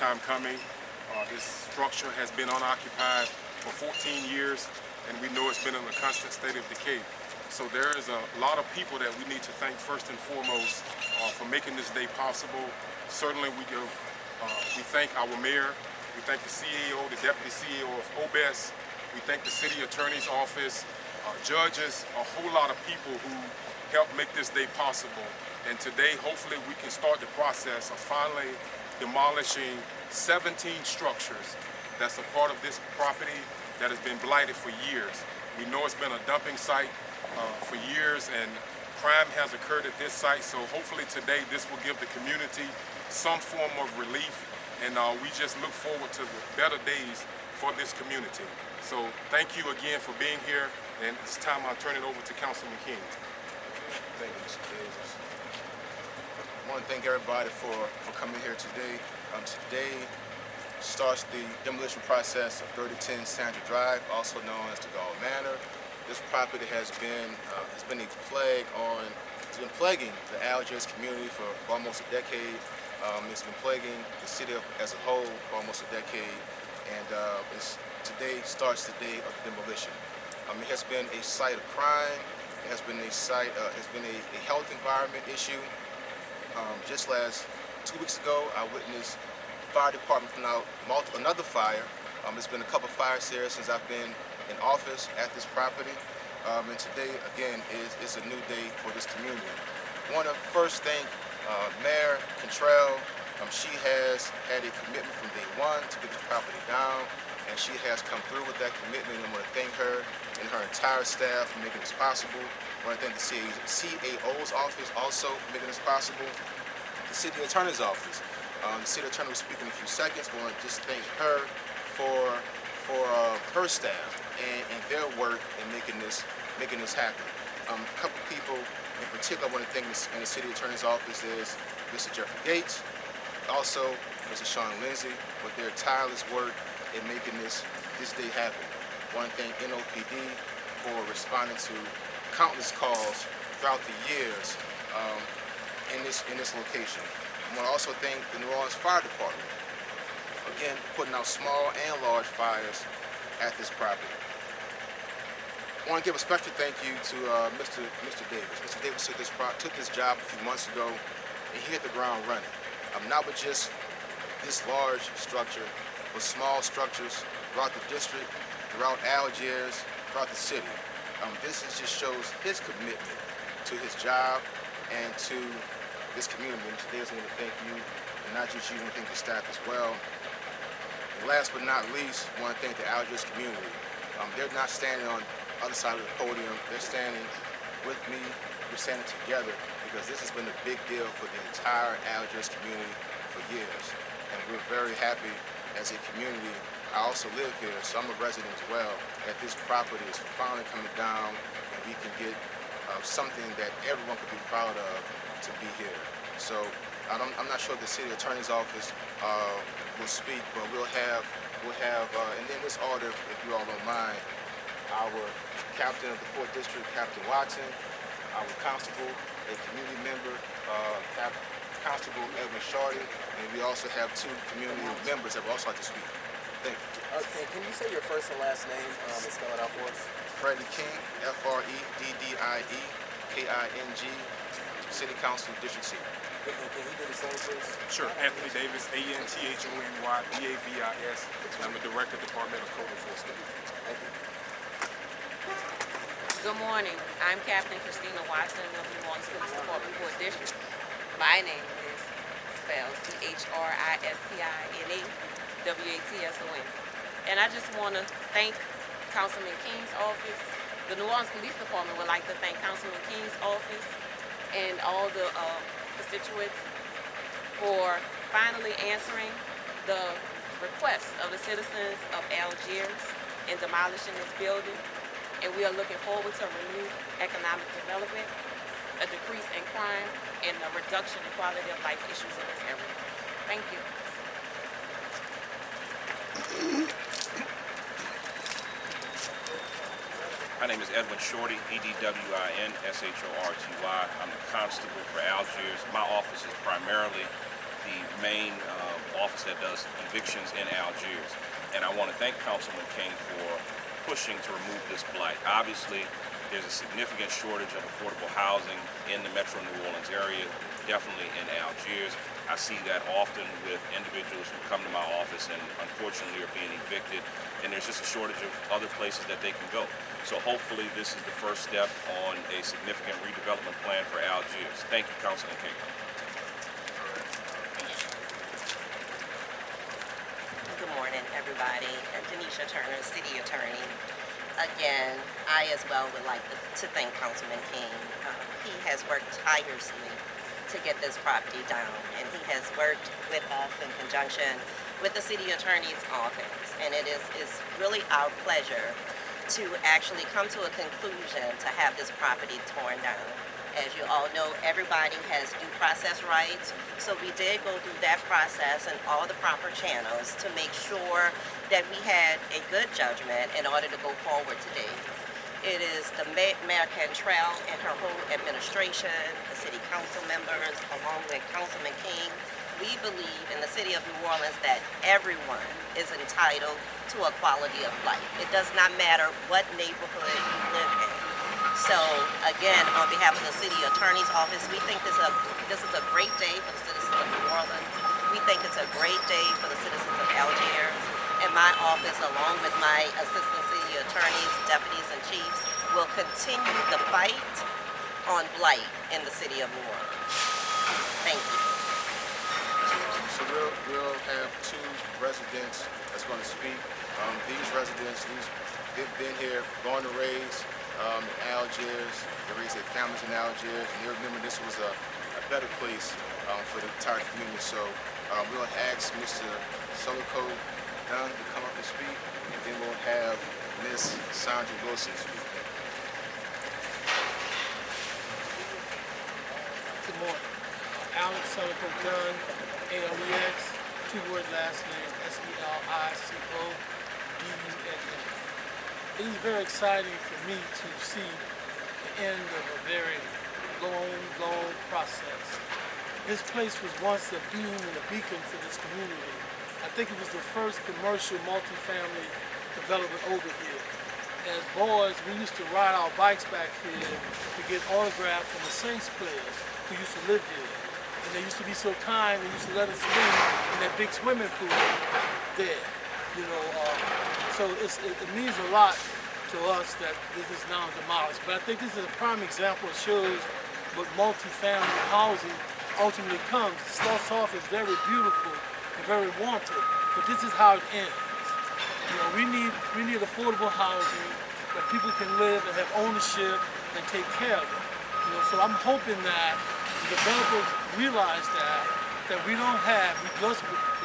time coming. This structure has been unoccupied for 14 years, and we know it's been in a constant state of decay. So there is a lot of people that we need to thank first and foremost for making this day possible. Certainly we thank our mayor, we thank the CEO, the deputy CEO of OBES, we thank the city attorney's office, judges, a whole lot of people who helped make this day possible. And today, hopefully, we can start the process of finally demolishing 17 structures that's a part of this property that has been blighted for years. We know it's been a dumping site for years, and crime has occurred at this site, so hopefully today this will give the community some form of relief, and we just look forward to the better days for this community. So thank you again for being here, and it's time I turn it over to Councilman King. Thank you, Mr. Davis. I want to thank everybody for coming here today. Today starts the demolition process of 3010 Sandra Drive, also known as the Gall Manor. This property has been plaguing the Algiers community for almost a decade. It's been plaguing the city as a whole for almost a decade, and today starts the day of demolition. It has been a site of crime. It has been a health environment issue. Just 2 weeks ago, I witnessed the fire department putting out another fire. It's been a couple fires here since I've been in office at this property. And today, again, is a new day for this community. I want to first thank Mayor Contrell. She has had a commitment from day one to get this property down, and she has come through with that commitment. I want to thank her and her entire staff for making this possible. I want to thank the CAO's office also for making this possible. The city attorney's office. The city attorney will speak in a few seconds. I want to just thank her for her staff and their work in making this happen. A couple people in particular I want to thank in the city attorney's office is Mr. Jeffrey Gates, also Mr. Sean Lindsay, for their tireless work in making this day happen. I want to thank NOPD for responding to countless calls throughout the years in this location. I want to also thank the New Orleans Fire Department, again, for putting out small and large fires at this property. I want to give a special thank you to Mr. Davis. Mr. Davis took this job a few months ago, and he hit the ground running. Not with just this large structure, but small structures throughout the district, throughout Algiers, throughout the city. This just shows his commitment to his job and to this community. And today I want to thank you, and not just you, I want to thank the staff as well. And last but not least, I want to thank the Algiers community. They're not standing on the other side of the podium. They're standing with me. We're standing together because this has been a big deal for the entire Algiers community for years. And we're very happy as a community. I also live here, so I'm a resident as well, that this property is finally coming down and we can get something that everyone could be proud of to be here. So I'm not sure if the city attorney's office will speak, but we'll have, and in this order, if you all don't mind, our captain of the 4th District, Captain Watson, our constable, a community member, Constable Edwin Shorty, and we also have 2 community members that would also like to speak. Thank you. Okay, can you say your first and last name and spell it out for us? Freddie King, Freddie King, City Council, District C. Can he do the same, please? Sure. Anthony Davis, ANTHONY, I'm the Director, Department of Code Enforcement. Thank you. Good morning. I'm Captain Christina Watson of the New Orleans Police Department 4th District. My name is spelled CHRISTINA WATSON. And I just want to thank Councilman King's office. The New Orleans Police Department would like to thank Councilman King's office and all the constituents for finally answering the request of the citizens of Algiers in demolishing this building. And we are looking forward to renewed economic development, a decrease in crime, and a reduction in quality of life issues in this area. Thank you. My name is Edwin Shorty, EDWINSHORTY. I'm the constable for Algiers. My office is primarily the main office that does evictions in Algiers. And I want to thank Councilman King for pushing to remove this blight. Obviously, there's a significant shortage of affordable housing in the Metro New Orleans area, definitely in Algiers. I see that often with individuals who come to my office and unfortunately are being evicted, and there's just a shortage of other places that they can go. So hopefully this is the first step on a significant redevelopment plan for Algiers. Thank you, Councilman King. Good morning, everybody. Denisha Turner, City Attorney. Again, I as well would like to thank Councilman King. He has worked tirelessly to get this property down, and he has worked with us in conjunction with the City Attorney's Office. And it is really our pleasure to actually come to a conclusion to have this property torn down. As you all know, everybody has due process rights, so we did go through that process and all the proper channels to make sure that we had a good judgment in order to go forward today. It is the Mayor Cantrell and her whole administration, the city council members, along with Councilman King. We believe in the city of New Orleans that everyone is entitled to a quality of life. It does not matter what neighborhood you live in. So again, on behalf of the City Attorney's Office, we think this is a great day for the citizens of New Orleans. We think it's a great day for the citizens of Algiers. And my office, along with my assistant city attorneys, deputies, and chiefs, will continue the fight on blight in the city of New Orleans. Thank you. So we'll have two residents that's going to speak. These residents, they've been here, born and raised in Algiers. They raised their families in Algiers, and they remember this was a better place for the entire community. So we'll ask Mr. Dr. to come up and speak, and then we'll have Ms. Sandra Dr speak. Good morning. Alex Selico Dunn, ALEX, two-word last name, SELICODUNN. It is very exciting for me to see the end of a very long process. This place was once a beam and a beacon for this community. I think it was the first commercial multifamily development over here. As boys, we used to ride our bikes back here to get autographs from the Saints players who used to live here. And they used to be so kind, they used to let us swim in that big swimming pool there. You know, so it means a lot to us that this is now demolished. But I think this is a prime example. It shows what multifamily housing ultimately comes. It starts off as very beautiful and very wanted, but this is how it ends. You know, we need affordable housing that people can live and have ownership and take care of it. You know, so I'm hoping that the developers realize that we don't have.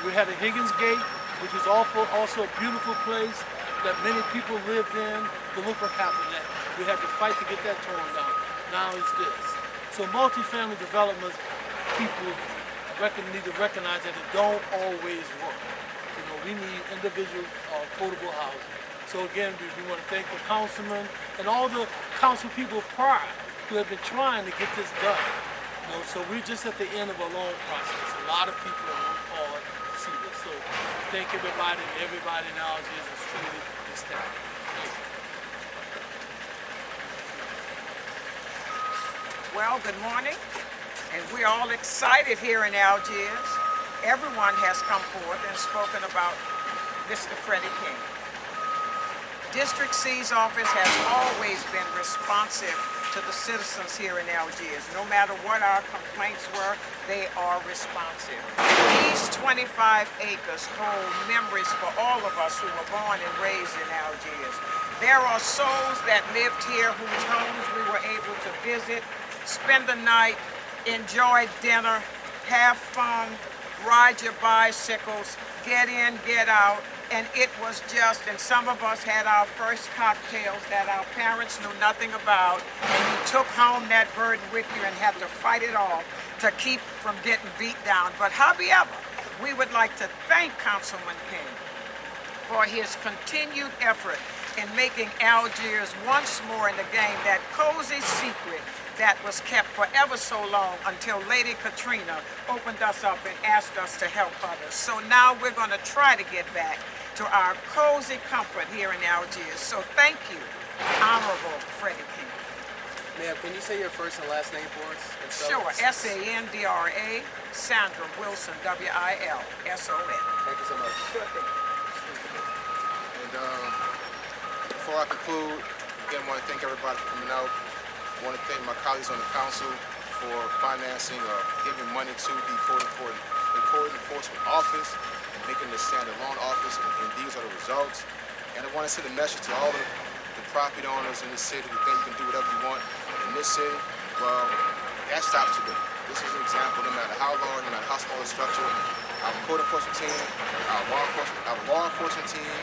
We had a Higgins Gate, which was also a beautiful place that many people lived in, but look what happened there. We had to fight to get that torn down. Now it's this. So multifamily developments, people need to recognize that it don't always work. You know, we need individual affordable housing. So again, we want to thank the councilman and all the council people prior who have been trying to get this done. You know, so we're just at the end of a long process. A lot of people are working hard to see this. So thank everybody, and everybody in Algiers is truly ecstatic. Thank you. Well, good morning, and we're all excited here in Algiers. Everyone has come forth and spoken about Mr. Freddie King. District C's office has always been responsive to the citizens here in Algiers. No matter what our complaints were, they are responsive. These 25 acres hold memories for all of us who were born and raised in Algiers. There are souls that lived here whose homes we were able to visit, spend the night, enjoy dinner, have fun, ride your bicycles, get in, get out, and it was just, and some of us had our first cocktails that our parents knew nothing about, and you took home that burden with you and had to fight it all to keep from getting beat down. But however, we would like to thank Councilman King for his continued effort in making Algiers once more in the game that cozy secret that was kept for ever so long until Lady Katrina opened us up and asked us to help others. So now we're going to try to get back to our cozy comfort here in Algiers. So thank you, Honorable Freddie King. Ma'am, can you say your first and last name for us? And so- Sure, Sandra, Sandra Wilson, Wilson. Thank you so much. Sure thing. And before I conclude, again, I want to thank everybody for coming out. I want to thank my colleagues on the council for financing or giving money to the Code Enforcement Office and making this standalone office, and these are the results. And I want to send a message to all of the property owners in the city who think you can do whatever you want in this city. Well, that stops today. This is an example, no matter how large, no matter how small the structure, our code enforcement team, our law enforcement team,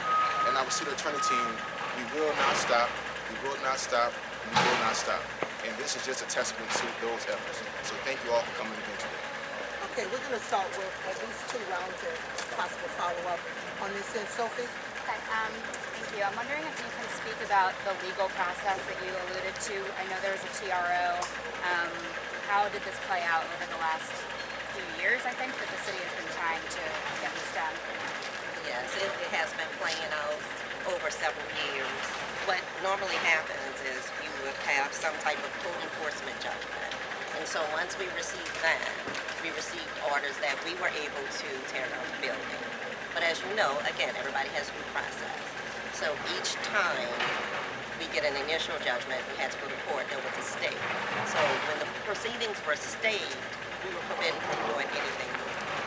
and our city attorney team, we will not stop, we will not stop, we will not stop. And this is just a testament to those efforts. So thank you all for coming again today. Okay, we're going to start with at least 2 rounds of possible follow-up on this end. Sophie? Okay, thank you. I'm wondering if you can speak about the legal process that you alluded to. I know there was a TRO. How did this play out over the last few years, I think, that the city has been trying to get this done? Yes, it has been playing out over several years. What normally happens is you would have some type of code enforcement judgment. And so once we received that, we received orders that we were able to tear down the building. But as you know, again, everybody has due process. So each time we get an initial judgment, we had to go to court, there was a stay. So when the proceedings were stayed, we were forbidden from doing anything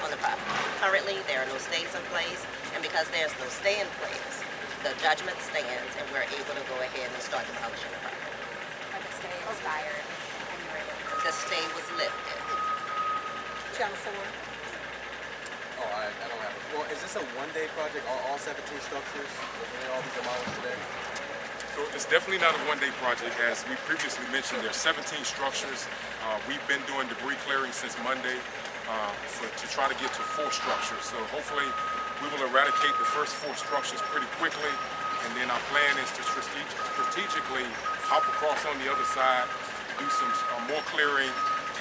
on the property. Currently, there are no stays in place, and because there's no stay in place, the judgment stands and we're able to go ahead and start demolishing the property. But the stay expired and you were able to... The stay was lifted. Channel 4? Oh, I don't have it. Well, is this a one-day project? All 17 structures? Will they all be demolished today? So it's definitely not a one-day project. As we previously mentioned, there are 17 structures. We've been doing debris clearing since Monday to try to get to 4 structures. So hopefully we will eradicate the first 4 structures pretty quickly, and then our plan is to strategically hop across on the other side, do some more clearing,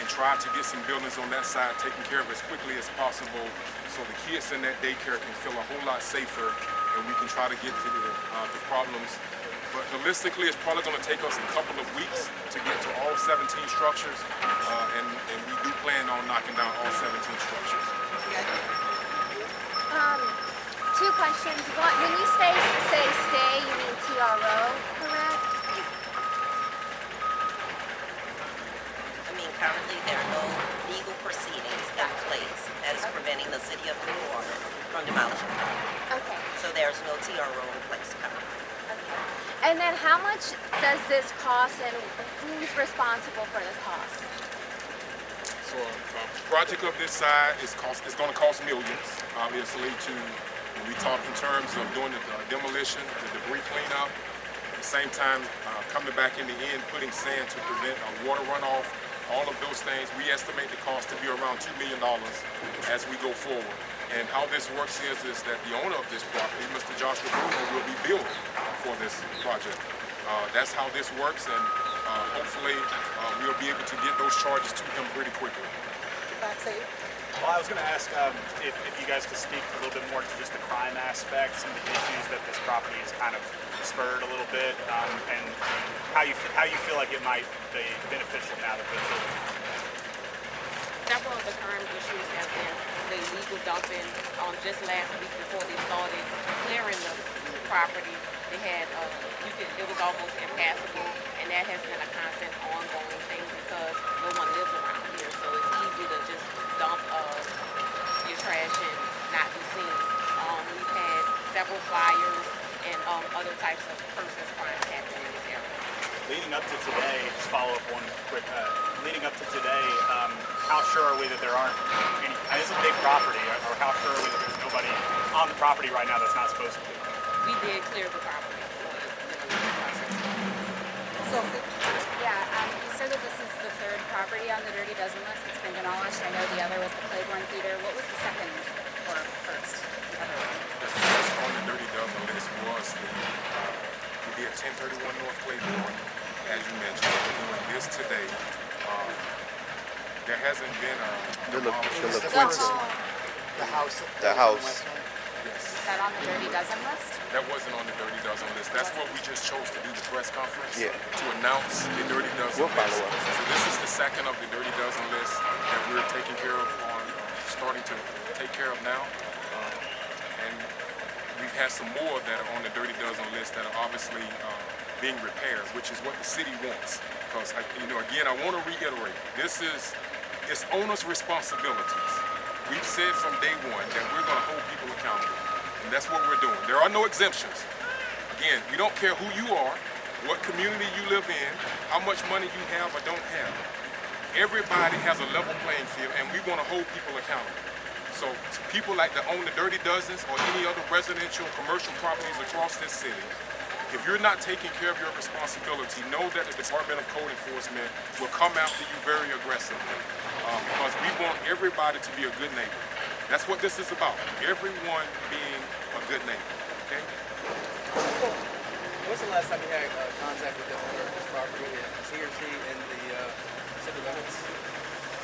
and try to get some buildings on that side taken care of as quickly as possible, so the kids in that daycare can feel a whole lot safer, and we can try to get to the problems. But holistically, it's probably going to take us a couple of weeks to get to all 17 structures, and we do plan on knocking down all 17 structures. 2 questions. One, when you say stay, you mean TRO, correct? I mean, currently there are no legal proceedings in place that is preventing the city of New Orleans from demolishing the property. Okay. So there's no TRO in place currently. Okay. And then how much does this cost, and who's responsible for the cost? So a project of this size is going to cost millions, obviously, when we talk in terms of doing the demolition, the debris cleanup, at the same time coming back in the end, putting sand to prevent water runoff, all of those things. We estimate the cost to be around $2 million as we go forward. And how this works is that the owner of this property, Mr. Joshua Bruno, will be billed for this project. That's how this works, and hopefully we'll be able to get those charges to him pretty quickly. Well, I was going to ask if you guys could speak a little bit more to just the crime aspect, some of the issues that this property has kind of spurred a little bit, and how you feel like it might be beneficial now that they're building. Several of the current issues have been the illegal dumping. Just last week before they started clearing the property, they had it was almost impassable, and that has been a constant ongoing thing because no one lives around here, so it's easy to just dump your trash and not be seen. We've had several fires and other types of persons crimes happening in this area. Leading up to today, just follow up one quick. Leading up to today, how sure are we that there aren't any? This is a big property, or how sure are we that there's nobody on the property right now that's not supposed to be? We did clear the property for the process. Sophie? Yeah, you said that this is the 3rd property on the Dirty Dozen list that's been demolished. I know the other was the Claiborne Theater. What was the second or first? The first on the Dirty Dozen list was we did 1031 North Claiborne, as you mentioned. We're doing this today. There hasn't been a demolition. The house. The house. Yes. Is that on the Dirty Dozen list? That wasn't on the Dirty Dozen list. That's what we just chose to do the press conference. Yeah. To announce the Dirty Dozen We'll list. follow up. So this is the second of the Dirty Dozen list that we're taking care of on, starting to take care of now. And we've had some more that are on the Dirty Dozen list that are obviously being repaired, which is what the city wants. Because, again, I want to reiterate, it's owner's responsibilities. We've said from day one that we're going to hold people accountable, and that's what we're doing. There are no exemptions. Again, we don't care who you are, what community you live in, how much money you have or don't have. Everybody has a level playing field, and we want to hold people accountable. So to people like that own the Dirty Dozens or any other residential commercial properties across this city, if you're not taking care of your responsibility, know that the Department of Code Enforcement will come after you very aggressively. Because we want everybody to be a good neighbor. That's what this is about. Everyone being a good neighbor. Okay? When's the last time you had contact with the owner of this property? Is he or she in the city limits?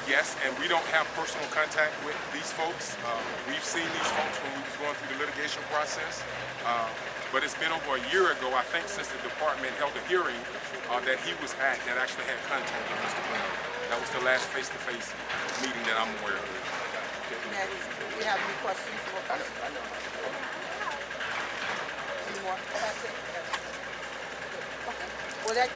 Yes, and we don't have personal contact with these folks. We've seen these folks when we was going through the litigation process. But it's been over a year ago, I think, since the department held a hearing that he was at that actually had contact with Mr. Brown. That was the last face-to-face meeting that I'm aware of. Next, do you have any questions? More questions? Any more? That's it? Okay. Well, that